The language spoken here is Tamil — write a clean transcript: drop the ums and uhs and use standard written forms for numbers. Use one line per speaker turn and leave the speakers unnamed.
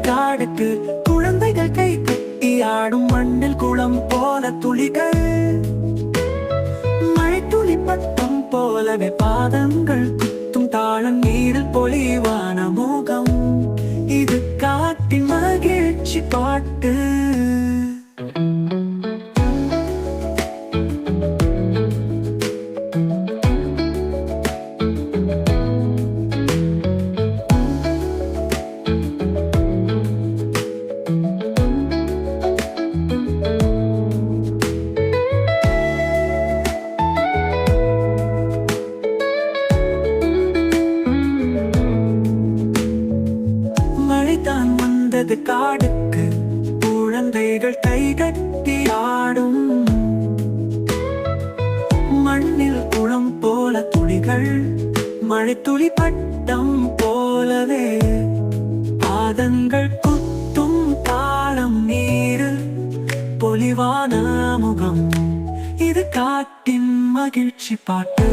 காடுக்கு குழந்தைகள் கை கட்டி ஆடும் மண்ணில் குளம் போல துளிகள் மழை துளி பட்டம் போலவே பாதங்கள் குத்தும் தாளம் நீரில் பொலிவான முகம் இது காட்டின் மகிழ்ச்சி பாட்டு. மழைதான் வந்தது காடுக்கு குழந்தைகள் கைகட்டி ஆடும் மண்ணில் குளம் போல துளிகள் மழை துளி பட்டம் போலவே பாதங்கள் குத்தும் தாளம் நீரில் பொலிவான முகம் இது காட்டின் மகிழ்ச்சி பாட்டு.